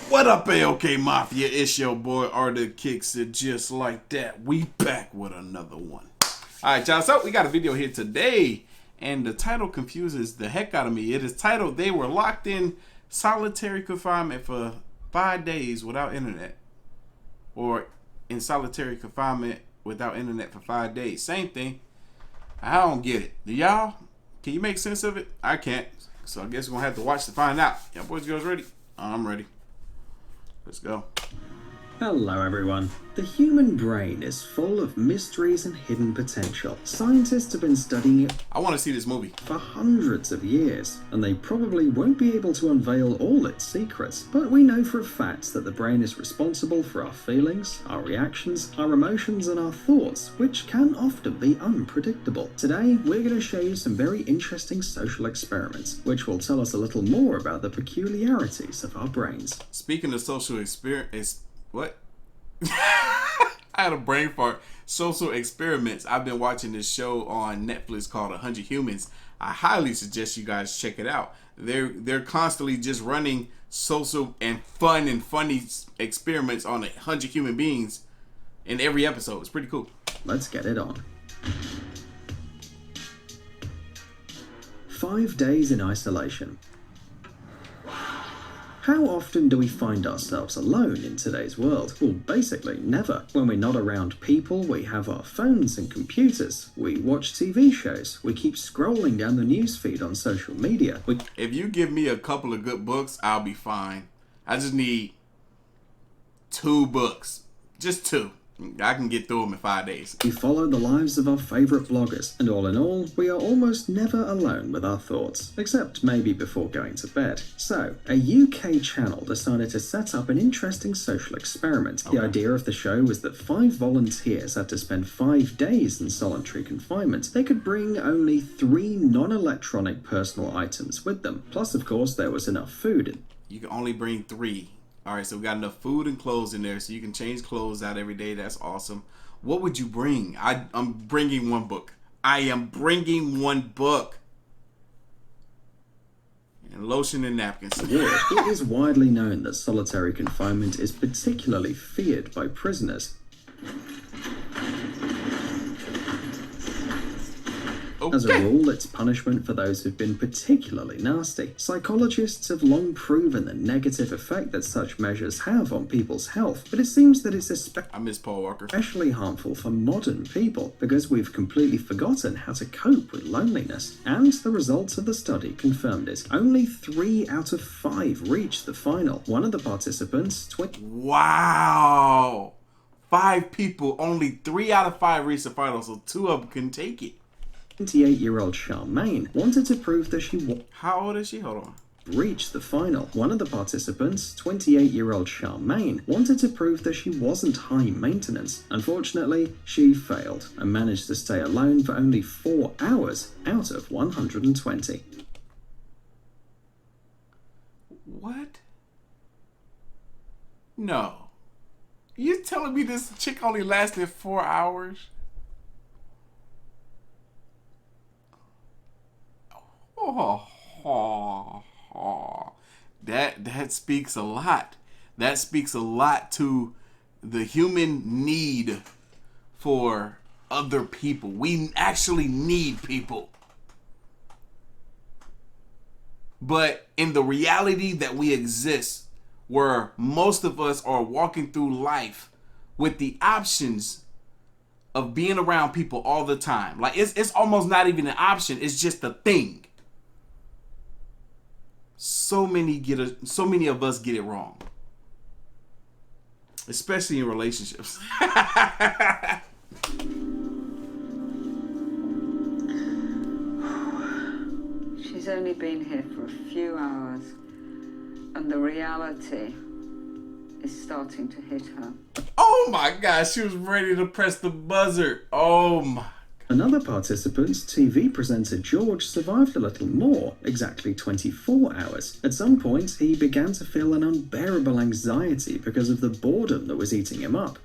What up, AOK Mafia? It's your boy Artofkickz, and just like that, we back with another one. Alright, y'all, so we got a video here today, and the title confuses the heck out of me. It is titled, They Were Locked in Solitary Confinement for 5 days without internet. Or in solitary confinement without internet for 5 days. Same thing. I don't get it. Do y'all? Can you make sense of it? I can't. So I guess we're going to have to watch to find out. Y'all boys and girls ready? I'm ready. Let's go. Hello everyone. The human brain is full of mysteries and hidden potential. Scientists have been studying it I want to see this movie. for hundreds of years, and they probably won't be able to unveil all its secrets, but we know for a fact that the brain is responsible for our feelings, our reactions, our emotions, and our thoughts, which can often be unpredictable. Today, we're going to show you some very interesting social experiments, which will tell us a little more about the peculiarities of our brains. Speaking of social experience, what? I had a brain fart. Social experiments. I've been watching this show on Netflix called 100 Humans. I highly suggest you guys check it out. They're constantly just running social and fun and funny experiments on 100 human beings in every episode. It's pretty cool. Let's get it on. 5 days in isolation. How often do we find ourselves alone in today's world? Well, basically never. When we're not around people, we have our phones and computers. We watch TV shows. We keep scrolling down the newsfeed on social media. If you give me a couple of good books, I'll be fine. I just need 2 books. Just 2. I can get through them in 5 days. We follow the lives of our favourite bloggers, and all in all, we are almost never alone with our thoughts, except maybe before going to bed. So, a UK channel decided to set up an interesting social experiment. The idea of the show was that 5 volunteers had to spend 5 days in solitary confinement. They could bring only 3 non-electronic personal items with them. Plus, of course, there was enough food. You can only bring 3. All right, so we got enough food and clothes in there, so you can change clothes out every day. That's awesome. What would you bring? I'm bringing 1 book. I am bringing 1 book. And lotion and napkins. It is widely known that solitary confinement is particularly feared by prisoners. As a rule, it's punishment for those who've been particularly nasty. Psychologists have long proven the negative effect that such measures have on people's health, but it seems that it's I miss Paul Walker. especially harmful for modern people because we've completely forgotten how to cope with loneliness. And the results of the study confirmed it. Only 3 out of 5 reached the final. One of the participants, Wow! 5 people, only 3 out of 5 reached the final, so 2 of them couldn't take it. 28-year-old Charmaine, wanted to prove that she How old is she? Hold on. reached the final. One of the participants, 28-year-old Charmaine, wanted to prove that she wasn't high maintenance. Unfortunately, she failed and managed to stay alone for only 4 hours out of 120. What? No. You telling me this chick only lasted 4 hours? That speaks a lot. That speaks a lot to the human need for other people. We actually need people. But in the reality that we exist, where most of us are walking through life with the options of being around people all the time. Like it's almost not even an option, it's just a thing. So many of us get it wrong. Especially in relationships. She's only been here for a few hours, and the reality is starting to hit her. Oh my gosh, she was ready to press the buzzer. Oh my. Another participant, TV presenter George, survived a little more, exactly 24 hours. At some point, he began to feel an unbearable anxiety because of the boredom that was eating him up.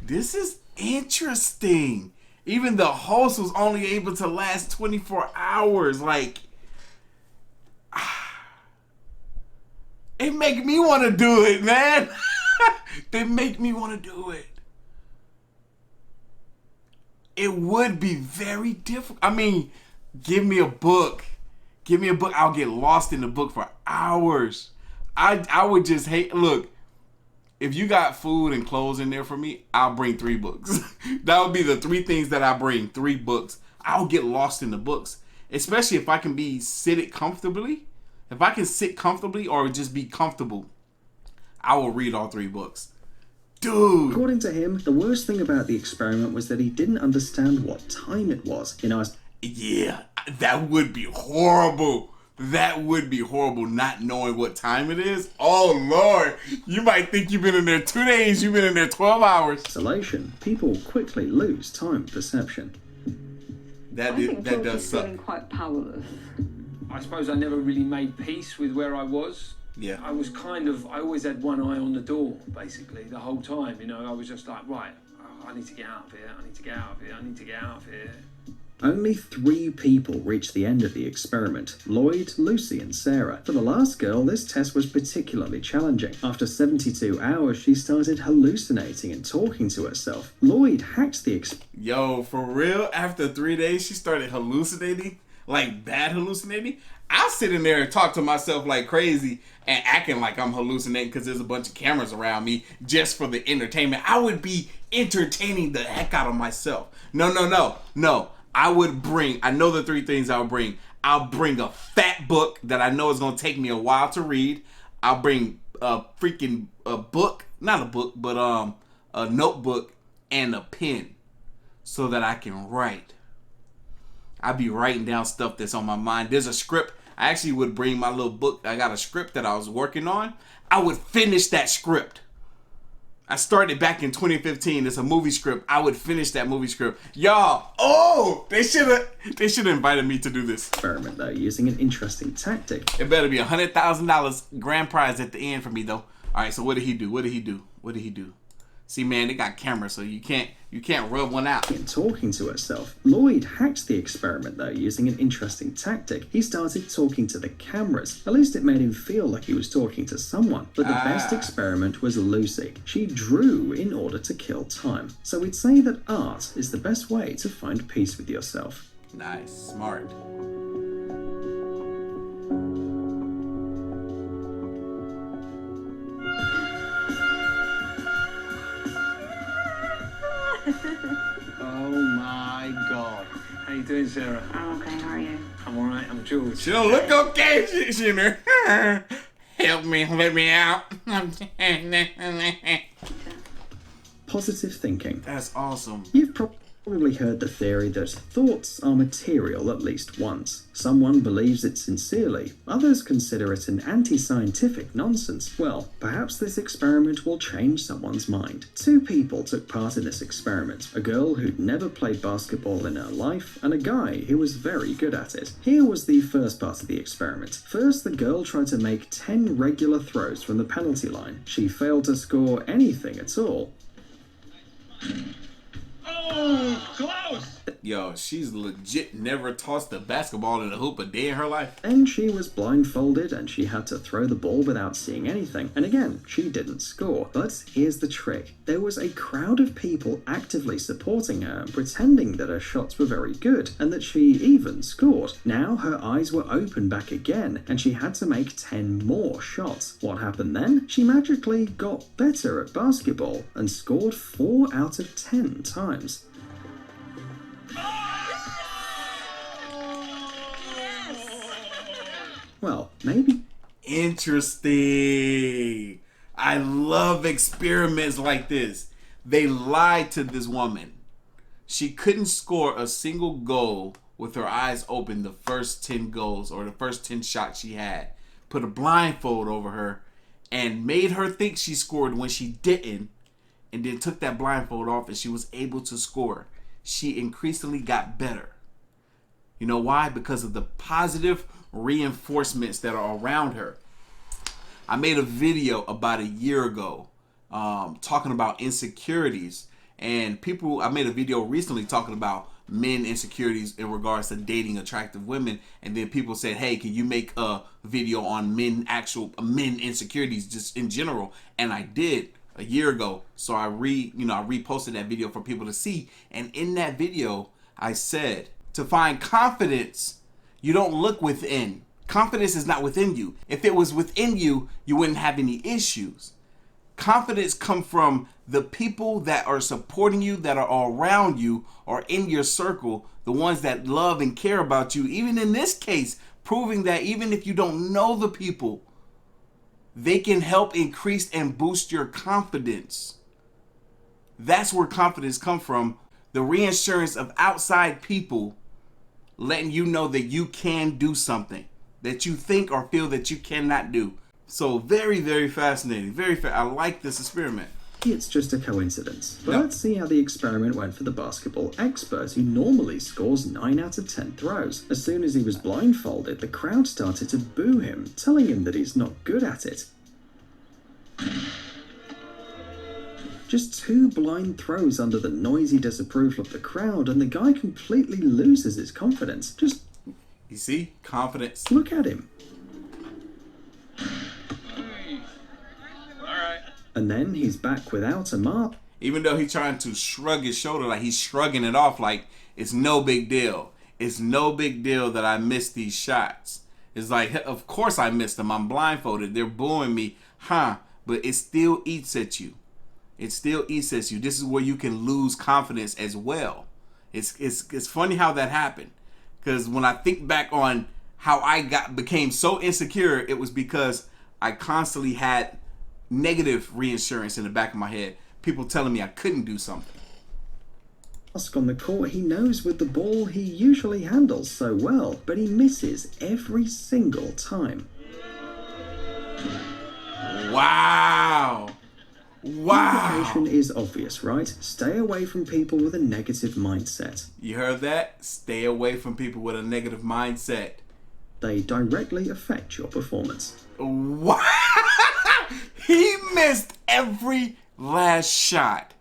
This is interesting. Even the host was only able to last 24 hours. Like, It make me want to do it, man. They make me want to do it. It would be very difficult. I mean, give me a book. Give me a book. I'll get lost in the book for hours. I would just hate. Look, if you got food and clothes in there for me, I'll bring 3 books. That would be the 3 things that I bring. 3 books. I'll get lost in the books. Especially if I can be seated comfortably. If I can sit comfortably or just be comfortable, I will read all 3 books. Dude. According to him, the worst thing about the experiment was that he didn't understand what time it was. Yeah, that would be horrible. That would be horrible, not knowing what time it is. Oh, Lord. You might think you've been in there 2 days. You've been in there 12 hours. Isolation. People quickly lose time perception. I think George is feeling quite powerless. I suppose I never really made peace with where I was. Yeah. I always had one eye on the door, basically, the whole time. You know, I was just like, right, I need to get out of here. I need to get out of here. I need to get out of here. Only 3 people reached the end of the experiment: Lloyd, Lucy and Sarah. For the last girl, this test was particularly challenging. After 72 hours, she started hallucinating and talking to herself. Lloyd hacked the experiment. Yo, for real? After 3 days, she started hallucinating? Like bad hallucinating? I'll sit in there and talk to myself like crazy and acting like I'm hallucinating because there's a bunch of cameras around me just for the entertainment. I would be entertaining the heck out of myself. No. I know the 3 things I'll bring. I'll bring a fat book that I know is going to take me a while to read. I'll bring a book, not a book, but a notebook and a pen so that I can write. I'll be writing down stuff that's on my mind. There's a script. I actually would bring my little book. I got a script that I was working on. I would finish that script. I started back in 2015. It's a movie script. I would finish that movie script. Y'all, they should have invited me to do this Experiment though, using an interesting tactic. It better be $100,000 grand prize at the end for me though. All right, so what did he do? See, man, they got cameras, so you can't rub one out. In talking to herself, Lloyd hacked the experiment though, using an interesting tactic. He started talking to the cameras. At least it made him feel like he was talking to someone. But the best experiment was Lucy. She drew in order to kill time. So we'd say that art is the best way to find peace with yourself. Nice, smart. Oh my God. How you doing, Sarah? I'm okay, how are you? I'm alright, I'm George. She don't look okay. She in there. Help me, let me out. Positive thinking. That's awesome. You've probably heard the theory that thoughts are material at least once. Someone believes it sincerely, others consider it an anti-scientific nonsense. Well, perhaps this experiment will change someone's mind. 2 people took part in this experiment, a girl who'd never played basketball in her life, and a guy who was very good at it. Here was the first part of the experiment. First, the girl tried to make 10 regular throws from the penalty line. She failed to score anything at all. Oh, close! Yo, she's legit never tossed a basketball in a hoop a day in her life. Then she was blindfolded and she had to throw the ball without seeing anything. And again, she didn't score. But here's the trick. There was a crowd of people actively supporting her and pretending that her shots were very good and that she even scored. Now her eyes were open back again and she had to make 10 more shots. What happened then? She magically got better at basketball and scored 4 out of 10 times. Well, maybe. Interesting. I love experiments like this. They lied to this woman. She couldn't score a single goal with her eyes open the first 10 goals or the first 10 shots she had. Put a blindfold over her and made her think she scored when she didn't, and then took that blindfold off and she was able to score. She increasingly got better. You know why? Because of the positive reinforcements that are around her. I made a video about a year ago talking about insecurities, and I made a video recently talking about men insecurities in regards to dating attractive women, and then people said, hey, can you make a video on men insecurities just in general? And I did a year ago. So I reposted that video for people to see, and in that video I said, to find confidence, you don't look within. Confidence is not within you. If it was within you, you wouldn't have any issues. Confidence comes from the people that are supporting you, that are around you, or in your circle, the ones that love and care about you. Even in this case, proving that even if you don't know the people, they can help increase and boost your confidence. That's where confidence comes from. The reassurance of outside people letting you know that you can do something that you think or feel that you cannot do. So very, very fascinating. I like this experiment. It's just a coincidence. But Yep. let's see how the experiment went for the basketball expert who normally scores 9 out of 10 throws. As soon as he was blindfolded, the crowd started to boo him, telling him that he's not good at it. Just 2 blind throws under the noisy disapproval of the crowd, and the guy completely loses his confidence. Just You see? Confidence. look at him. And then he's back without a mark. Even though he's trying to shrug his shoulder, like he's shrugging it off like it's no big deal. It's no big deal that I missed these shots. It's like, of course I missed them. I'm blindfolded. They're booing me. But it still eats at you. It still eats at you. This is where you can lose confidence as well. It's funny how that happened. Because when I think back on how I became so insecure, it was because I constantly had negative reassurance in the back of my head. People telling me I couldn't do something. On the court, he knows with the ball he usually handles so well, but he misses every single time. Wow. The implication is obvious, right? Stay away from people with a negative mindset. You heard that? Stay away from people with a negative mindset. They directly affect your performance. Wow. He missed every last shot.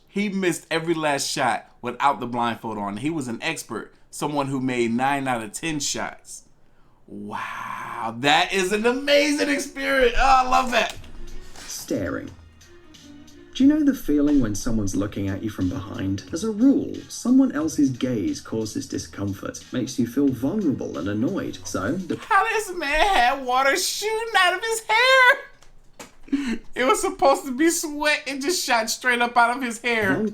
He missed every last shot without the blindfold on. He was an expert, someone who made 9 out of 10 shots. Wow, that is an amazing experience. Oh, I love that. Staring. Do you know the feeling when someone's looking at you from behind? As a rule, someone else's gaze causes discomfort, makes you feel vulnerable and annoyed. So, How this man had water shooting out of his hair? It was supposed to be sweat and just shot straight up out of his hair.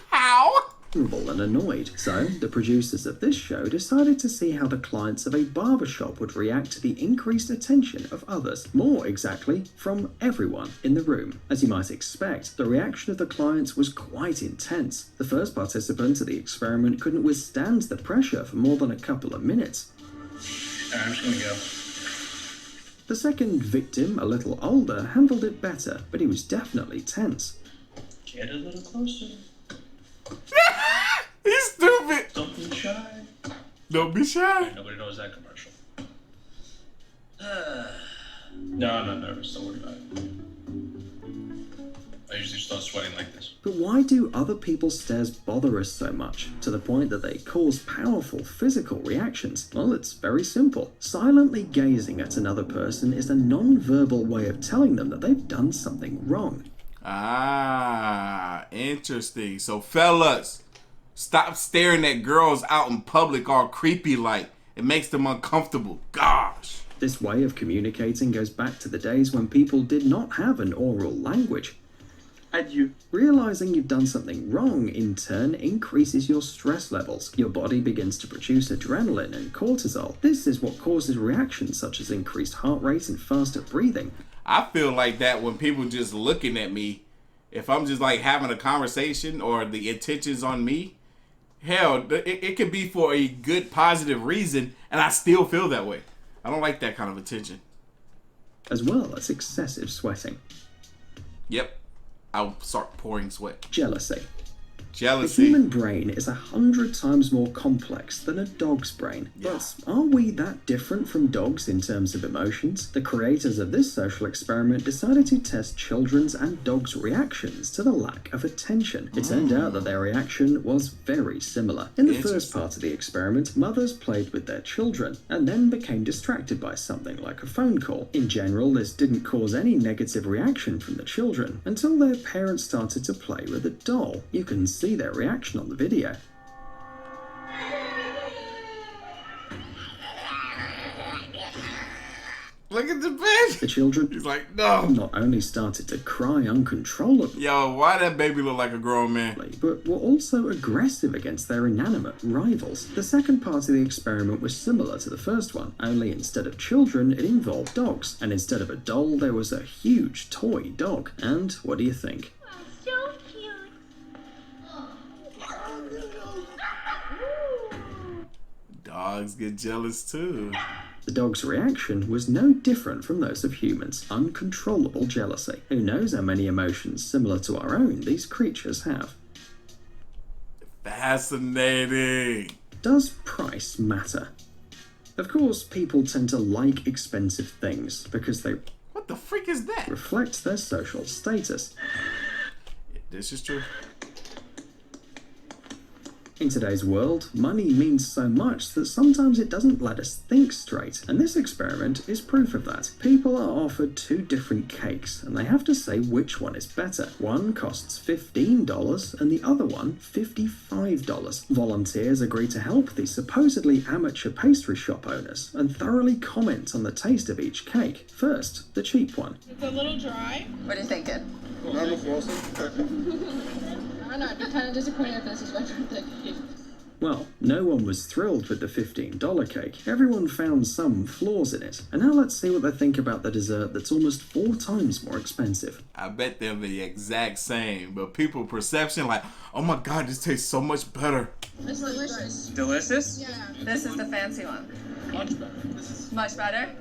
How? vulnerable and annoyed. So, the producers of this show decided to see how the clients of a barbershop would react to the increased attention of others. More exactly, from everyone in the room. As you might expect, the reaction of the clients was quite intense. The first participant of the experiment couldn't withstand the pressure for more than a couple of minutes. I'm just gonna go. The second victim, a little older, handled it better, but he was definitely tense. Get a little closer. He's stupid. Don't be shy. Don't be shy. Nobody knows that commercial. No, I'm not nervous. Don't worry about it. I usually start sweating like this. But why do other people's stares bother us so much, to the point that they cause powerful physical reactions? Well, it's very simple. Silently gazing at another person is a non-verbal way of telling them that they've done something wrong. Ah, interesting. So fellas, stop staring at girls out in public all creepy like. It makes them uncomfortable. Gosh. This way of communicating goes back to the days when people did not have an oral language. Adieu. Realizing you've done something wrong, in turn, increases your stress levels. Your body begins to produce adrenaline and cortisol. This is what causes reactions such as increased heart rate and faster breathing. I feel like that when people just looking at me, if I'm just like having a conversation or the intentions on me, hell, it could be for a good positive reason and I still feel that way. I don't like that kind of attention. As well as excessive sweating. Yep. I'll start pouring sweat. Jealousy. The Jealousy. human brain is 100 times more complex than a dog's brain. Yeah. But are we that different from dogs in terms of emotions? The creators of this social experiment decided to test children's and dogs' reactions to the lack of attention. It turned out that their reaction was very similar. In the first part of the experiment, mothers played with their children and then became distracted by something like a phone call. In general, this didn't cause any negative reaction from the children until their parents started to play with a doll. You can see their reaction on the video. Look at the baby. The children He's like, no. not only started to cry uncontrollably, Yo, why that baby look like a grown man? but were also aggressive against their inanimate rivals. The second part of the experiment was similar to the first one, only instead of children, it involved dogs. And instead of a doll, there was a huge toy dog. And what do you think? So cute. Dogs get jealous too. The dog's reaction was no different from those of humans. Uncontrollable jealousy. Who knows how many emotions similar to our own these creatures have? Fascinating. Does price matter? Of course, people tend to like expensive things because they What the freak is that? reflect their social status. This is true. In today's world, money means so much that sometimes it doesn't let us think straight, and this experiment is proof of that. People are offered two different cakes, and they have to say which one is better. One costs $15 and the other one $55. Volunteers agree to help the supposedly amateur pastry shop owners and thoroughly comment on the taste of each cake. First, the cheap one. It's a little dry. What are you thinking? I know, I'd be kind of disappointed if this is my birthday cake. Well, no one was thrilled with the $15 cake. Everyone found some flaws in it. And now let's see what they think about the dessert that's almost 4 times more expensive. I bet they're the exact same, but people perception like, oh my god, this tastes so much better. It's delicious. Delicious? Yeah. This is the fancy one. Much better. This is Much better?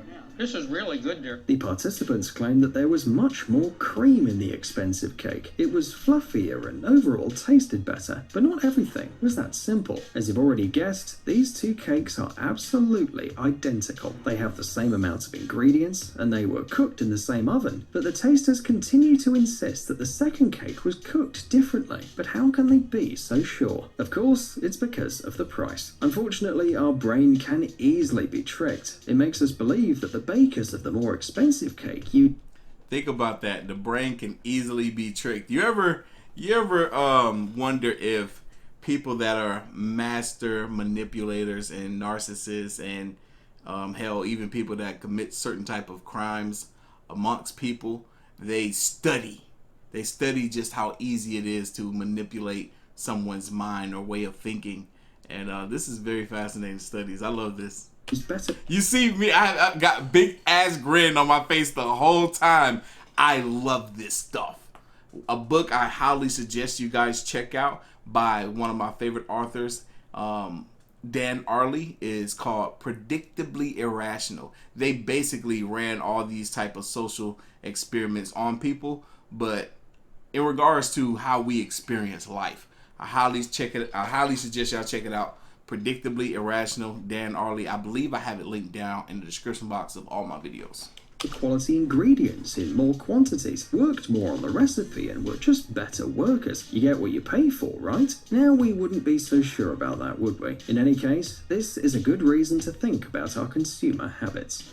really good, dear. The participants claimed that there was much more cream in the expensive cake. It was fluffier and overall tasted better. But not everything was that simple. As you've already guessed, these two cakes are absolutely identical. They have the same amount of ingredients, and they were cooked in the same oven. But the tasters continue to insist that the second cake was cooked differently. But how can they be so sure? Of course, it's because of the price. Unfortunately, our brain can easily be tricked. It makes us believe that the bakers of the more expensive cake Think about that. The brain can easily be tricked. You ever wonder if people that are master manipulators and narcissists and hell, even people that commit certain type of crimes amongst people, they study just how easy it is to manipulate someone's mind or way of thinking. And this is very fascinating studies. I love this. is better. You see me, I got big ass grin on my face the whole time. I love this stuff. A book I highly suggest you guys check out by one of my favorite authors, Dan Ariely, is called Predictably Irrational. They basically ran all these type of social experiments on people, but in regards to how we experience life, I highly suggest y'all check it out. Predictably Irrational, Dan Ariely. I believe I have it linked down in the description box of all my videos. Quality ingredients in more quantities, worked more on the recipe, and were just better workers. You get what you pay for, right? Now we wouldn't be so sure about that, would we? In any case, this is a good reason to think about our consumer habits.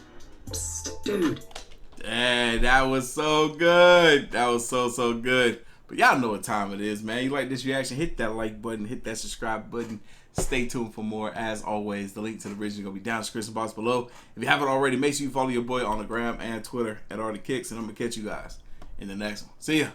Psst, dude. Dang, that was so good. That was so good. But y'all know what time it is, man. You like this reaction, hit that like button, hit that subscribe button. Stay tuned for more. As always, the link to the video is going to be down in the description box below. If you haven't already, make sure you follow your boy on the gram and Twitter at Artofkickz, and I'm going to catch you guys in the next one. See ya.